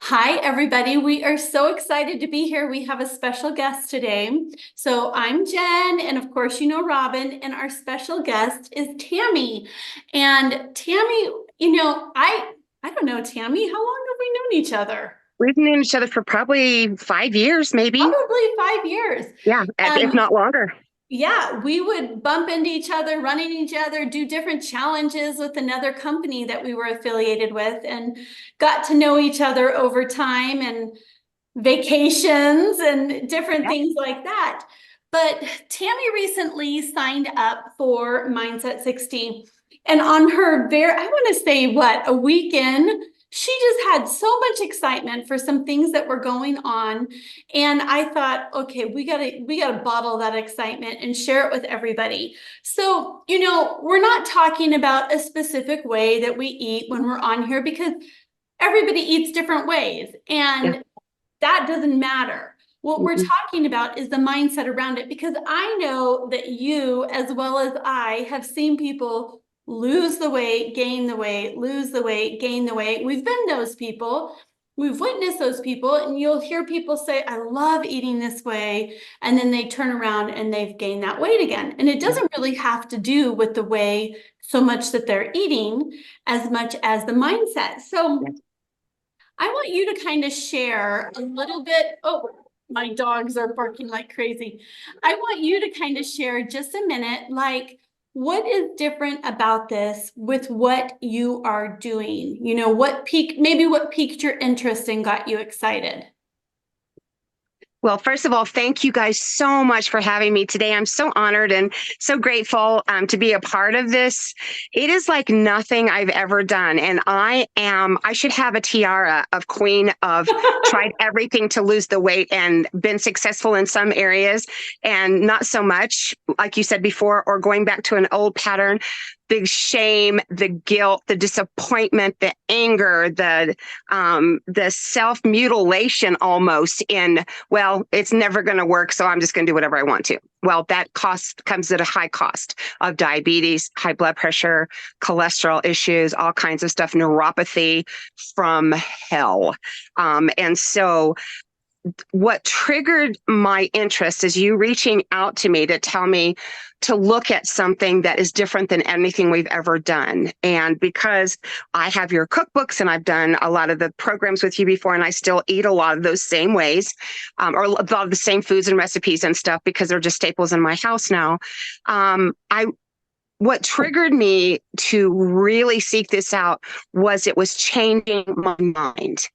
Hi, everybody. We are so excited to be here. We have a special guest today. So I'm Jen, and of course, you know Robin, and our special guest is Tammy. And Tammy, I don't know, Tammy, how long have we known each other? We've known each other for probably 5 years, maybe. Probably 5 years. Yeah, if And not longer. yeah, we would bump into each other, run into each other, do different challenges with another company that we were affiliated with, and got to know each other over time and vacations and different Yeah. things like that. But Tammy recently signed up for Mindset 60. And on her I want to say, what, a weekend, she just had so much excitement for some things that were going on. And I thought, okay, we gotta bottle that excitement and share it with everybody. So, we're not talking about a specific way that we eat when we're on here because everybody eats different ways. Yeah. And that doesn't matter. What we're Mm-mm. talking about is the mindset around it, because I know that you, as well as I, have seen people lose the weight, gain the weight, lose the weight, gain the weight. We've been those people. We've witnessed those people, and you'll hear people say, I love eating this way. And then they turn around and they've gained that weight again. And it Yeah. doesn't really have to do with the way so much that they're eating as much as the mindset. Yeah. So I want you to kind of share a little bit. Oh, my dogs are barking like crazy. I want you to kind of share just a minute, like, what is different about this with what you are doing? What piqued your interest and got you excited? Well, first of all, thank you guys so much for having me today. I'm so honored and so grateful to be a part of this. It is like nothing I've ever done. And I should have a tiara of queen of tried everything to lose the weight and been successful in some areas and not so much, like you said before, or going back to an old pattern. The shame, the guilt, the disappointment, the anger, the self mutilation almost in, well, it's never going to work, so I'm just going to do whatever I want to. Well, that cost comes at a high cost of diabetes, high blood pressure, cholesterol issues, all kinds of stuff, neuropathy from hell. And so what triggered my interest is you reaching out to me to tell me to look at something that is different than anything we've ever done. And because I have your cookbooks and I've done a lot of the programs with you before, and I still eat a lot of those same ways, or a lot of the same foods and recipes and stuff because they're just staples in my house now. I What triggered me to really seek this out was it was changing my mind.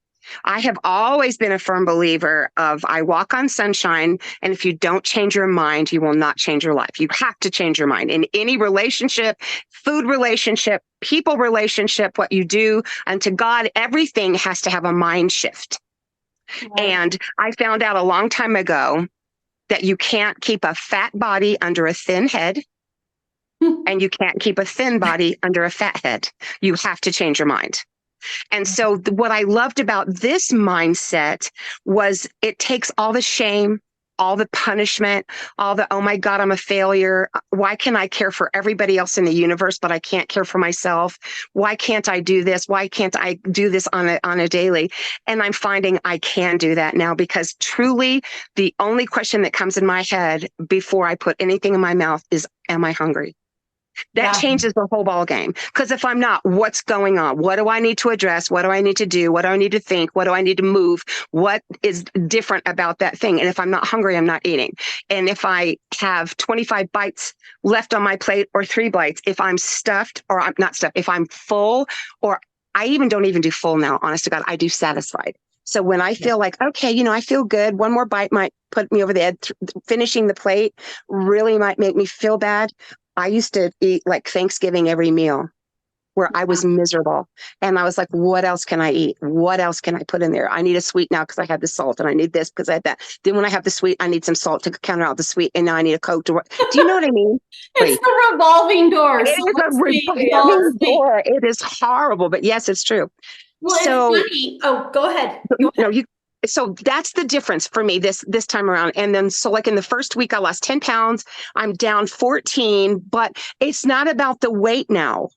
I have always been a firm believer of I walk on sunshine, and if you don't change your mind, you will not change your life. You have to change your mind in any relationship, food relationship, people relationship, what you do, and to God, everything has to have a mind shift. Right. And I found out a long time ago that you can't keep a fat body under a thin head, and you can't keep a thin body under a fat head. You have to change your mind. And so what I loved about this mindset was it takes all the shame, all the punishment, all the, oh my God, I'm a failure. Why can I care for everybody else in the universe, but I can't care for myself? Why can't I do this? Why can't I do this on a daily? And I'm finding I can do that now because truly the only question that comes in my head before I put anything in my mouth is, am I hungry? That Yeah. changes the whole ball game. Because if I'm not, what's going on? What do I need to address? What do I need to do? What do I need to think? What do I need to move? What is different about that thing? And if I'm not hungry, I'm not eating. And if I have 25 bites left on my plate or 3 bites, if I'm stuffed or I'm not stuffed, if I'm full, or I even don't even do full now, honest to God, I do satisfied. So when I feel like, okay, I feel good, one more bite might put me over the edge, finishing the plate really might make me feel bad. I used to eat like Thanksgiving every meal where I was miserable. And I was like, what else can I eat? What else can I put in there? I need a sweet now because I have the salt, and I need this because I have that. Then when I have the sweet, I need some salt to counter out the sweet. And now I need a Coke to work. Do you know what I mean? It's Wait, the revolving door. it Salt, is a sweet, salt, revolving sweet. door. It is horrible, but yes, it's true. Well, it's So funny. Oh, go ahead. Go no, ahead. so that's the difference for me this time around. And then so like in the first week I lost 10 pounds. I'm down 14, but it's not about the weight now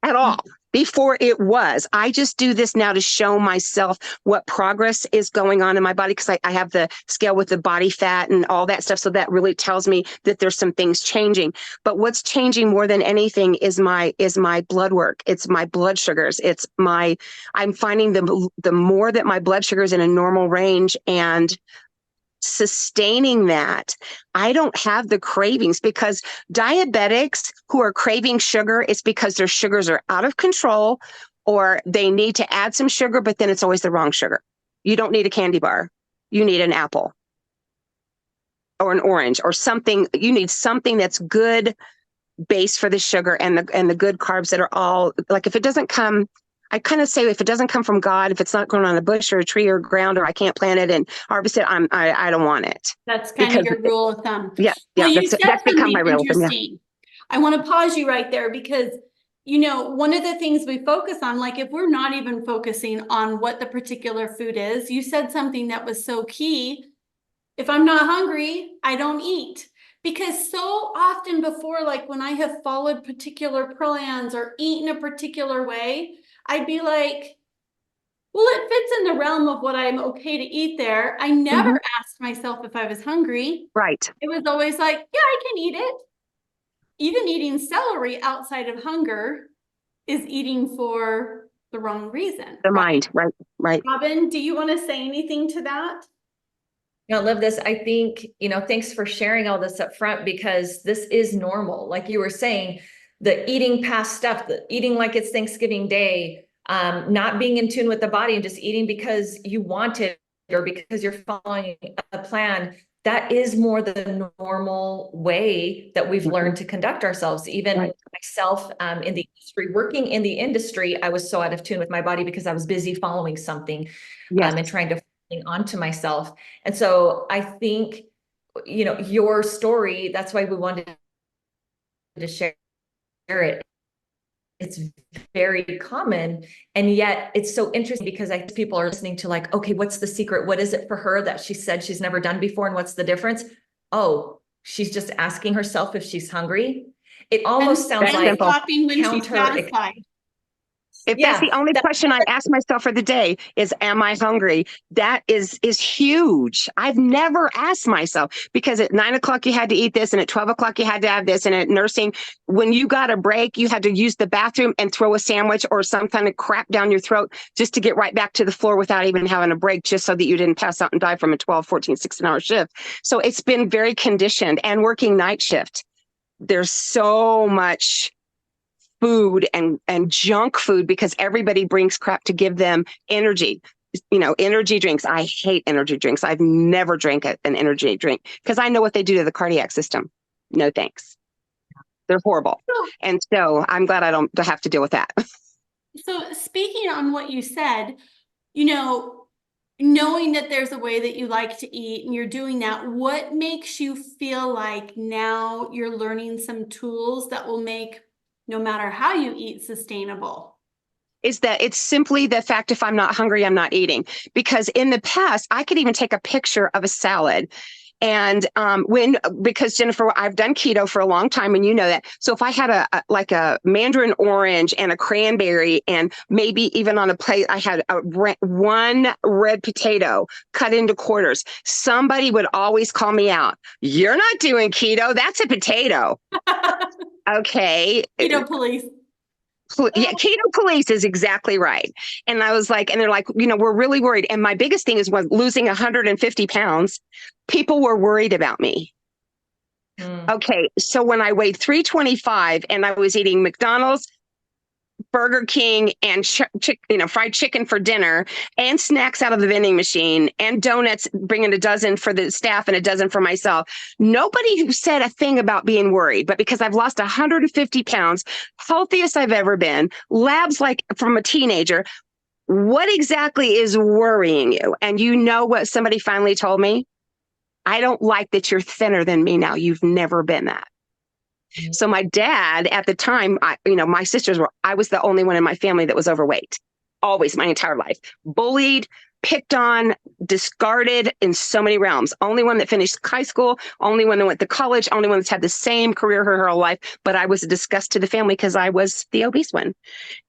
at all before it was. I just do this now to show myself what progress is going on in my body, because I have the scale with the body fat and all that stuff. So that really tells me that there's some things changing. But what's changing more than anything is my blood work. It's my blood sugars. I'm finding the more that my blood sugar is in a normal range and sustaining that, I don't have the cravings, because diabetics who are craving sugar, it's because their sugars are out of control, or they need to add some sugar, but then it's always the wrong sugar. You don't need a candy bar. You need an apple or an orange or something. You need something that's good base for the sugar and the good carbs that are all, like, if it doesn't come, I kind of say, if it doesn't come from God, if it's not growing on a bush or a tree or ground, or I can't plant it and harvest it, I don't want it. That's kind of your rule of thumb. Yeah, Well, yeah, you said that's become my something rule of thumb. Yeah. interesting. I want to pause you right there, because one of the things we focus on, like if we're not even focusing on what the particular food is, you said something that was so key. If I'm not hungry, I don't eat. Because so often before, like when I have followed particular plans or eaten a particular way, I'd be like, well, it fits in the realm of what I'm okay to eat there. I never asked myself if I was hungry. Right. It was always like, yeah, I can eat it. Even eating celery outside of hunger is eating for the wrong reason. The mind, right, right. Robin, do you want to say anything to that? I love this. I think, thanks for sharing all this up front, because this is normal. Like you were saying, the eating past stuff, the eating like it's Thanksgiving Day, not being in tune with the body and just eating because you want it or because you're following a plan. That is more the normal way that we've learned to conduct ourselves. Even myself, in the industry, working in the industry, I was so out of tune with my body because I was busy following something, and trying to onto myself. And so I think, your story, that's why we wanted to share it. It's very common. And yet it's so interesting, because I think people are listening to like, okay, what's the secret? What is it for her that she said she's never done before? And what's the difference? Oh, she's just asking herself if she's hungry. It almost sounds like stopping when she's satisfied. If that's the only question I ask myself for the day is, am I hungry? That is huge. I've never asked myself, because at 9 o'clock you had to eat this, and at 12 o'clock you had to have this, and at nursing, when you got a break, you had to use the bathroom and throw a sandwich or some kind of crap down your throat just to get right back to the floor without even having a break, just so that you didn't pass out and die from a 12, 14, 16-hour shift. So it's been very conditioned. And working night shift, there's so much food and junk food, because everybody brings crap to give them energy. Energy drinks. I hate energy drinks. I've never drank an energy drink, because I know what they do to the cardiac system. No thanks. They're horrible. And so I'm glad I don't have to deal with that. So speaking on what you said, knowing that there's a way that you like to eat and you're doing that, what makes you feel like now you're learning some tools that will make, no matter how you eat, sustainable? Is that it's simply the fact, if I'm not hungry, I'm not eating. Because in the past, I could even take a picture of a salad. And because Jennifer, I've done keto for a long time, and you know that. So if I had a mandarin orange and a cranberry, and maybe even on a plate, I had one red potato cut into quarters, somebody would always call me out. You're not doing keto. That's a potato. Okay. Keto police. Yeah, keto police is exactly right. And I was like, and they're like, we're really worried. And my biggest thing is losing 150 pounds. People were worried about me. Okay. So when I weighed 325 and I was eating McDonald's, Burger King, and fried chicken for dinner, and snacks out of the vending machine, and donuts, bringing a dozen for the staff and a dozen for myself. Nobody said a thing about being worried, but because I've lost 150 pounds, healthiest I've ever been, labs like from a teenager, what exactly is worrying you? And what somebody finally told me? I don't like that you're thinner than me now. You've never been that. So my dad at the time, my sisters I was the only one in my family that was overweight, always, my entire life, bullied, picked on, discarded in so many realms. Only one that finished high school, only one that went to college, only one that's had the same career her whole life. But I was a disgust to the family because I was the obese one.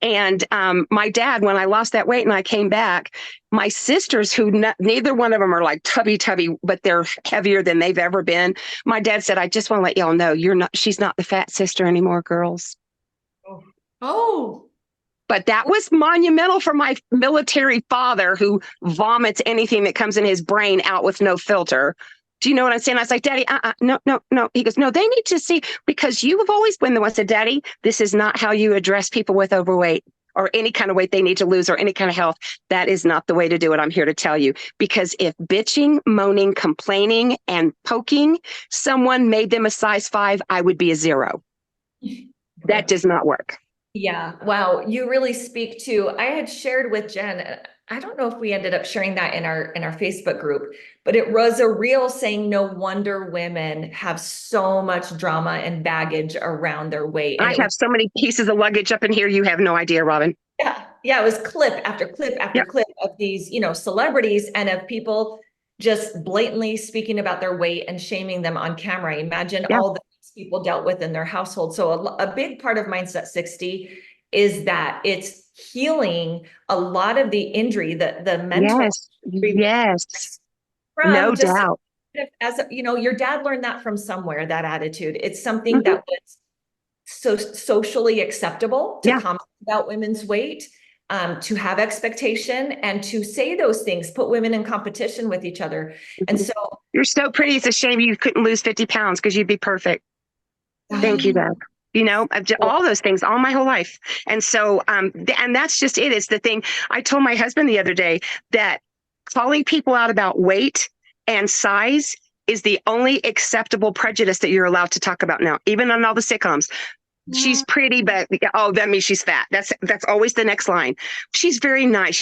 And my dad, when I lost that weight and I came back, my sisters, who neither one of them are like tubby, but they're heavier than they've ever been. My dad said, I just want to let y'all know she's not the fat sister anymore, girls. Oh. But that was monumental for my military father, who vomits anything that comes in his brain out with no filter. Do you know what I'm saying? I was like, Daddy, no. He goes, no, they need to see, because you have always been the one that said, Daddy, this is not how you address people with overweight or any kind of weight they need to lose or any kind of health. That is not the way to do it. I'm here to tell you, because if bitching, moaning, complaining, and poking someone made them a size 5, I would be a 0. That does not work. Yeah. Wow. You really speak to, I had shared with Jen, I don't know if we ended up sharing that in our Facebook group, but it was a reel saying no wonder women have so much drama and baggage around their weight. And I have so many pieces of luggage up in here. You have no idea, Robin. Yeah. Yeah. It was clip after clip after clip of these, celebrities and of people just blatantly speaking about their weight and shaming them on camera. Imagine all the people dealt with in their household. So a big part of Mindset 60 is that it's healing a lot of the injury, the mental. Yes. No doubt. As your dad learned that from somewhere, that attitude. It's something that was so socially acceptable to comment about women's weight, to have expectation and to say those things, put women in competition with each other. And so you're so pretty. It's a shame you couldn't lose 50 pounds because you'd be perfect. Thank you, Dad. All those things all my whole life. And so, and that's just it. It's the thing. I told my husband the other day that calling people out about weight and size is the only acceptable prejudice that you're allowed to talk about now, even on all the sitcoms. She's pretty, but that means she's fat. That's always the next line. She's very nice.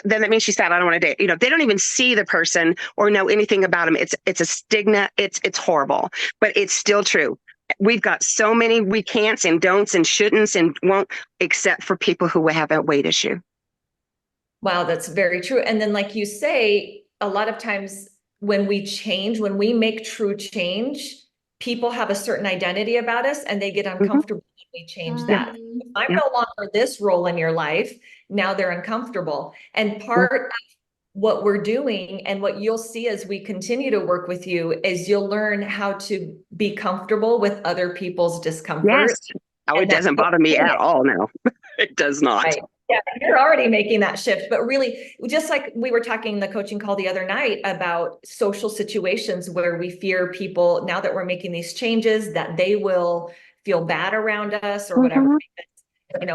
Then that means she's fat. I don't want to date. They don't even see the person or know anything about them. It's a stigma. It's horrible, but it's still true. We've got so many we can'ts and don'ts and shouldn'ts and won't, except for people who have a weight issue. Wow, that's very true. And then, like you say, a lot of times when we make true change, people have a certain identity about us and they get uncomfortable when we change that. If I'm no longer this role in your life, now they're uncomfortable. And part of what we're doing and what you'll see as we continue to work with you is you'll learn how to be comfortable with other people's discomfort. Yes. Oh, it doesn't bother me at all now. It does not. Right. Yeah, you're already making that shift, but really, just like we were talking in the coaching call the other night about social situations where we fear people, now that we're making these changes, that they will feel bad around us or whatever.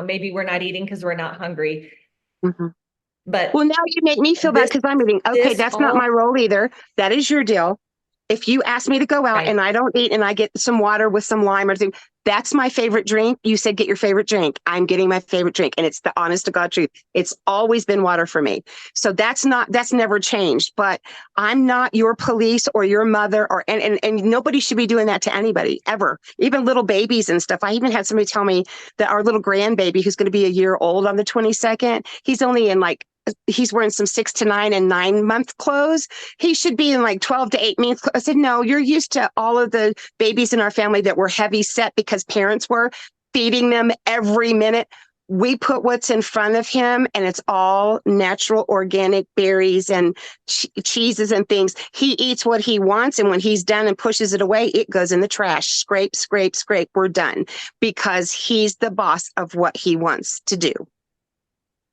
Maybe we're not eating because we're not hungry. But well, now you make me feel bad because I'm eating. Okay, that's not my role either. That is your deal. If you ask me to go out and I don't eat and I get some water with some lime or something, that's my favorite drink. You said, get your favorite drink. I'm getting my favorite drink. And it's the honest to God truth. It's always been water for me. So that's never changed, but I'm not your police or your mother and nobody should be doing that to anybody ever, even little babies and stuff. I even had somebody tell me that our little grandbaby, who's going to be a year old on the 22nd, he's only in he's wearing some 6 to 9 and 9 month clothes. He should be in 12 to 8 months. I said, no, you're used to all of the babies in our family that were heavy set because parents were feeding them every minute. We put what's in front of him and it's all natural, organic berries and cheeses and things. He eats what he wants. And when he's done and pushes it away, it goes in the trash. Scrape, scrape, scrape. We're done because he's the boss of what he wants to do.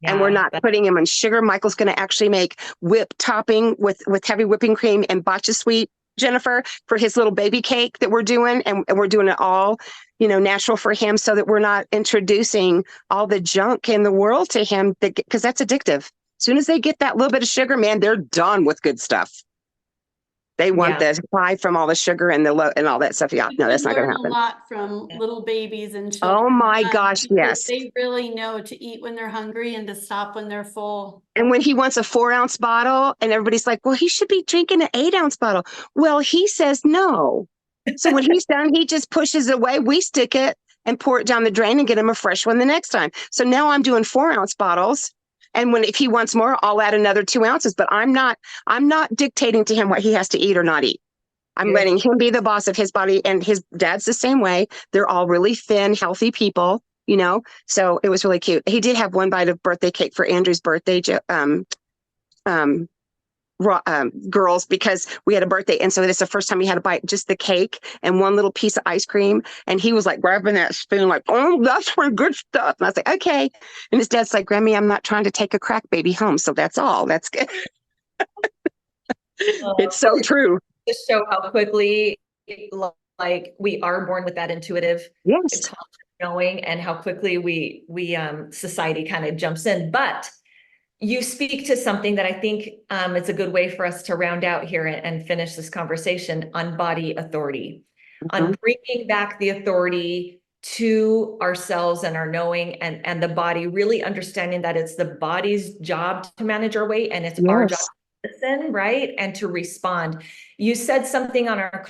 And we're not putting him on sugar. Michael's going to actually make whip topping with heavy whipping cream and batcha sweet, Jennifer, for his little baby cake that we're doing. And we're doing it all, natural for him so that we're not introducing all the junk in the world to him because that's addictive. As soon as they get that little bit of sugar, man, they're done with good stuff. They want the pie from all the sugar and and all that stuff. Yeah, no, that's not going to happen. A lot from little babies and children. Oh my gosh, yes. They really know to eat when they're hungry and to stop when they're full. And when he wants a 4-ounce bottle and everybody's like, well, he should be drinking an 8-ounce bottle. Well, he says no. So when he's done, he just pushes it away. We stick it and pour it down the drain and get him a fresh one the next time. So now I'm doing 4-ounce bottles And if he wants more, I'll add another 2 ounces, but I'm not dictating to him what he has to eat or not eat. I'm letting him be the boss of his body, and his dad's the same way. They're all really thin, healthy people, so it was really cute. He did have one bite of birthday cake for Andrew's birthday, girls, because we had a birthday. And so this is the first time he had a bite, just the cake and one little piece of ice cream. And he was like grabbing that spoon, like, oh, that's for good stuff. And I was like, okay. And his dad's like, Grammy, I'm not trying to take a crack baby home. So that's all. That's good. It's so true. To show how quickly, like, we are born with that intuitive knowing, and how quickly we society kind of jumps in. But you speak to something that I think it's a good way for us to round out here and finish this conversation on body authority, on bringing back the authority to ourselves and our knowing, and the body, really understanding that it's the body's job to manage our weight, and it's our job to listen, right? And to respond. You said something on our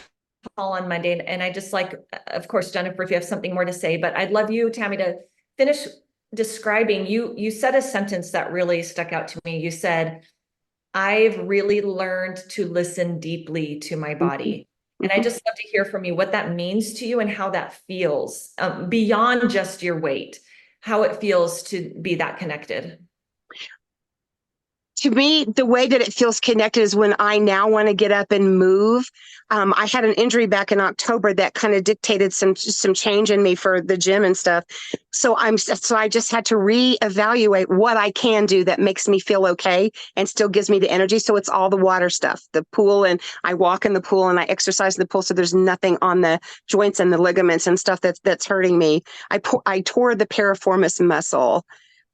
call on Monday, and I just like, of course, Jennifer, if you have something more to say, but I'd love you, Tammy, to finish describing. You said a sentence that really stuck out to me. You said, I've really learned to listen deeply to my body. And I just love to hear from you what that means to you and how that feels beyond just your weight, how it feels to be that connected. To me, the way that it feels connected is when I now want to get up and move. I had an injury back in October that kind of dictated some change in me for the gym and stuff. So I just had to reevaluate what I can do that makes me feel okay and still gives me the energy. So it's all the water stuff, the pool, and I walk in the pool and I exercise in the pool. So there's nothing on the joints and the ligaments and stuff that's hurting me. I tore the piriformis muscle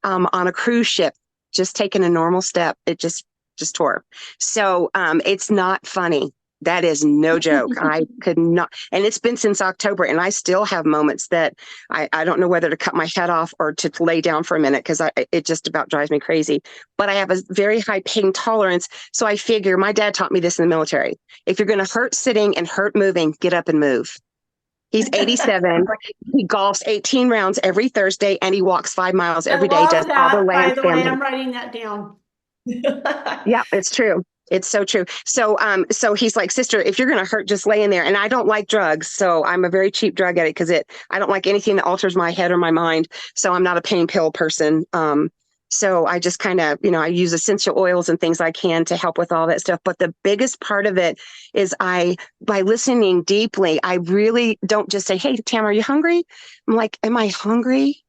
on a cruise ship. Just taking a normal step, it just tore. So it's not funny. That is no joke. I could not. And it's been since October, and I still have moments that I don't know whether to cut my head off or to lay down for a minute, because it just about drives me crazy. But I have a very high pain tolerance. So I figure, my dad taught me this in the military. If you're going to hurt sitting and hurt moving, get up and move. He's 87. He golfs 18 rounds every Thursday, and he walks 5 miles every day. Does all the land. By the way, I'm writing that down. Yeah, it's true. It's so true. So he's like, sister, if you're going to hurt, just lay in there. And I don't like drugs. So I'm a very cheap drug addict because I don't like anything that alters my head or my mind. So I'm not a pain pill person. So I just kind of, I use essential oils and things I can to help with all that stuff. But the biggest part of it is by listening deeply, I really don't just say, hey, Tam, are you hungry? I'm like, am I hungry?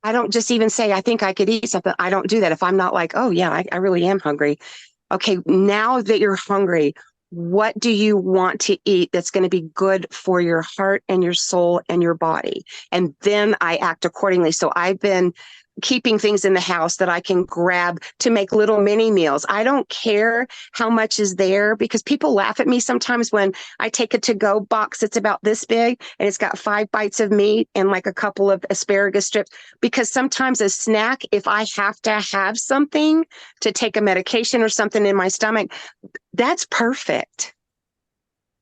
I don't just even say, I think I could eat something. I don't do that. If I'm not like, oh yeah, I really am hungry. Okay, now that you're hungry, what do you want to eat that's going to be good for your heart and your soul and your body? And then I act accordingly. So I've been keeping things in the house that I can grab to make little mini meals. I don't care how much is there, because people laugh at me sometimes when I take a to-go box that's about this big and it's got 5 bites of meat and like a couple of asparagus strips, because sometimes a snack, if I have to have something to take a medication or something in my stomach, that's perfect.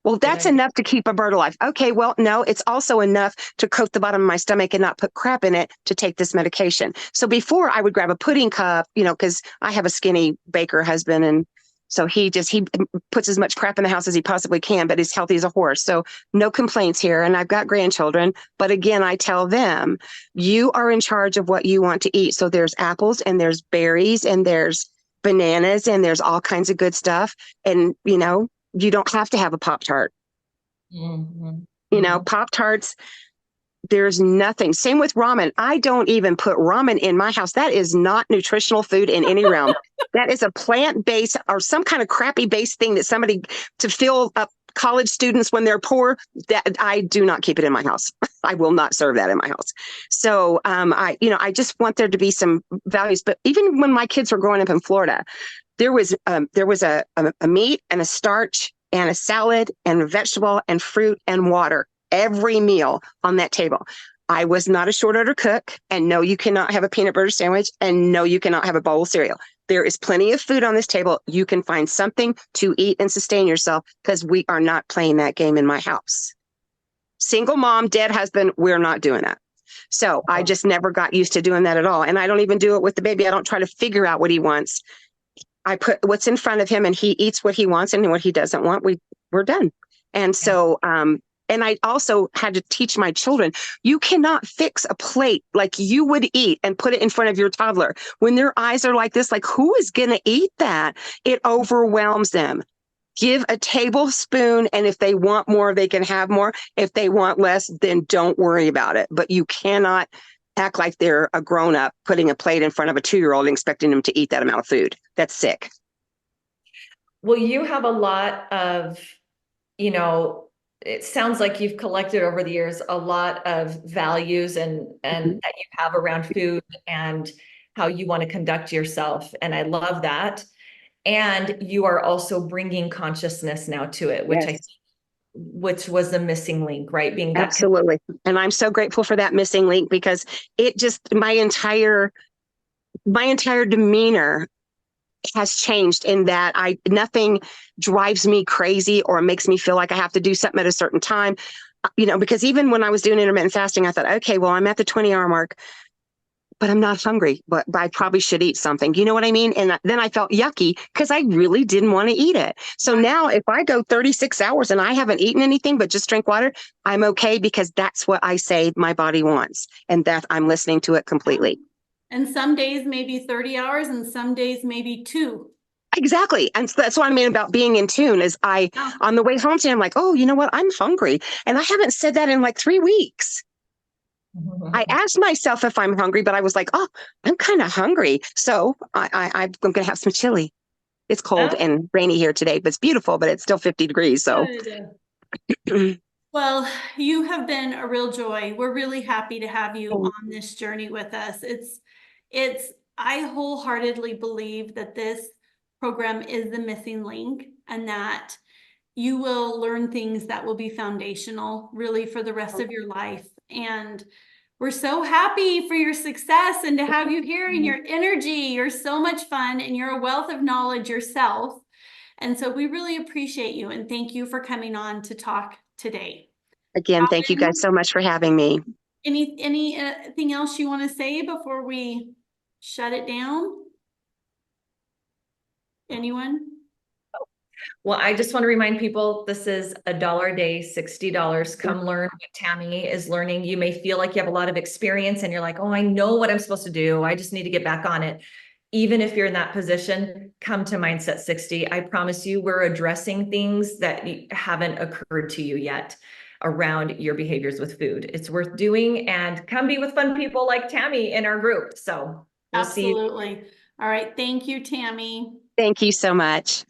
Well, that's enough to keep a bird alive. Okay, well, no, it's also enough to coat the bottom of my stomach and not put crap in it to take this medication. So before, I would grab a pudding cup, because I have a skinny baker husband, and so he puts as much crap in the house as he possibly can, but he's healthy as a horse. So no complaints here. And I've got grandchildren. But again, I tell them, you are in charge of what you want to eat. So there's apples and there's berries and there's bananas and there's all kinds of good stuff. And, you don't have to have a Pop-Tart. Pop-Tarts, there's nothing. Same with ramen. I don't even put ramen in my house. That is not nutritional food in any realm. That is a plant-based or some kind of crappy based thing that somebody to fill up college students when they're poor. That I do not keep it in my house. I will not serve that in my house. So I just want there to be some values. But even when my kids were growing up in Florida, there was a meat and a starch and a salad and a vegetable and fruit and water every meal on that table. I was not a short order cook, and no, you cannot have a peanut butter sandwich, and no, you cannot have a bowl of cereal. There is plenty of food on this table. You can find something to eat and sustain yourself, because we are not playing that game in my house. Single mom, dead husband, we're not doing that. So I just never got used to doing that at all. And I don't even do it with the baby. I don't try to figure out what he wants. I put what's in front of him and he eats what he wants, and what he doesn't want, we're done. And so, and I also had to teach my children, you cannot fix a plate like you would eat and put it in front of your toddler. When their eyes are like this, like, who is going to eat that? It overwhelms them. Give a tablespoon, and if they want more, they can have more. If they want less, then don't worry about it. But you cannot act like they're a grown-up putting a plate in front of a 2-year-old and expecting them to eat that amount of food. That's sick. Well, you have a lot of, it sounds like you've collected over the years a lot of values and that you have around food and how you want to conduct yourself. And I love that. And you are also bringing consciousness now to it, which was the missing link, right? Being that absolutely. And I'm so grateful for that missing link, because it just, my entire demeanor has changed in that nothing drives me crazy or makes me feel like I have to do something at a certain time. Because even when I was doing intermittent fasting, I thought, okay, well, I'm at the 20-hour mark, but I'm not hungry, but I probably should eat something. You know what I mean? And then I felt yucky because I really didn't want to eat it. So now if I go 36 hours and I haven't eaten anything but just drink water, I'm okay, because that's what I say my body wants, and that I'm listening to it completely. And some days maybe 30 hours and some days maybe 2. Exactly. And so that's what I mean about being in tune is on the way home today, I'm like, oh, you know what? I'm hungry. And I haven't said that in like 3 weeks. I asked myself if I'm hungry, but I was like, oh, I'm kind of hungry. So I'm going to have some chili. It's cold and rainy here today, but it's beautiful, but it's still 50 degrees. So. Well, you have been a real joy. We're really happy to have you on this journey with us. I wholeheartedly believe that this program is the missing link, and that you will learn things that will be foundational really for the rest of your life. And we're so happy for your success and to have you here, and your energy. You're so much fun and you're a wealth of knowledge yourself. And so we really appreciate you, and thank you for coming on to talk today. Again, thank you guys so much for having me. Anything else you want to say before we shut it down? Anyone? Well, I just want to remind people, this is $1 a day, $60. Come learn what Tammy is learning. You may feel like you have a lot of experience and you're like, oh, I know what I'm supposed to do. I just need to get back on it. Even if you're in that position, come to Mindset 60. I promise you, we're addressing things that haven't occurred to you yet around your behaviors with food. It's worth doing, and come be with fun people like Tammy in our group. So we'll see you. Absolutely. All right. Thank you, Tammy. Thank you so much.